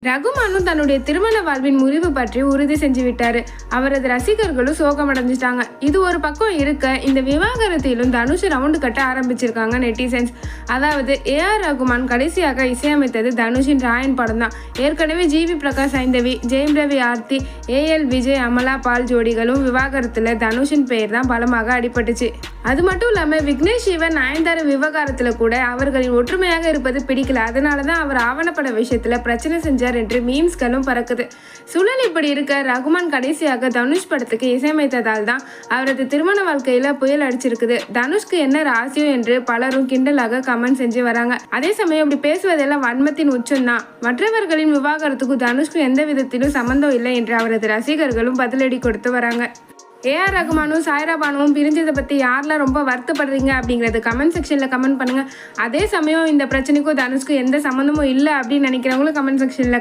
ரகுமானும் தன்னுடைய திருமண வாழ்வின் முறிவு பற்றி உறுதி செஞ்சு விட்டாரு. அவரது ரசிகர்களும் சோகமடைஞ்சிட்டாங்க. இது ஒரு பக்கம் இருக்க, இந்த விவாகரத்திலும் தனுஷ் ரவுண்டு கட்ட ஆரம்பிச்சிருக்காங்க நெட்டிசன்ஸ். அதாவது ஏஆர் ரகுமான் கடைசியாக இசையமைத்தது தனுஷின் ராயன் படம் தான். ஏற்கனவே ஜிவி பிரகாஷ் ஐந்தவி, ஜெயம் ரவி ஆர்த்தி, ஏஎல் விஜய் அமலா பால் ஜோடிகளும் விவாகரத்துல தனுஷின் பெயர் தான் பலமாக அடிபட்டுச்சு. அது மட்டும் இல்லாம விக்னேஷ் சிவன் நயன்தாரா விவகாரத்துல கூட அவர்களின் ஒற்றுமையாக இருப்பது பிடிக்கல. அதனாலதான் அவர் ஆவணப்பட விஷயத்துல பிரச்சனை செஞ்சார் என்று மீம்ஸ்களும் பறக்குது. சூழல் இப்படி இருக்க, ரகுமான் கடைசியாக தனுஷ் படத்துக்கு இசையமைத்ததால் தான் அவரது திருமண வாழ்க்கையில புயல் அடிச்சிருக்குது. தனுஷ்க்கு என்ன ராசியோ என்று பலரும் கிண்டலாக கமெண்ட் செஞ்சு வராங்க. அதே சமயம் இப்படி பேசுவதெல்லாம் வன்மத்தின் உச்சம்தான். மற்றவர்களின் விவாகரத்துக்கும் தனுஷ்க்கு எந்த விதத்திலும் சம்பந்தம் இல்லை என்று அவரது ரசிகர்களும் பதிலடி கொடுத்து வராங்க. ஏஆர் ரகுமானும் சாய்ரா பானுவும் பிரிஞ்சதை பற்றி யாரெல்லாம் ரொம்ப வருத்தப்படுறீங்க அப்படிங்கிறது கமெண்ட் செக்ஷனில் கமெண்ட் பண்ணுங்கள். அதே சமயம் இந்த பிரச்சனைக்கும் தனுஷ்க்கும் எந்த சம்மந்தமும் இல்லை அப்படின்னு நினைக்கிறவங்களும் கமெண்ட் செக்ஷனில்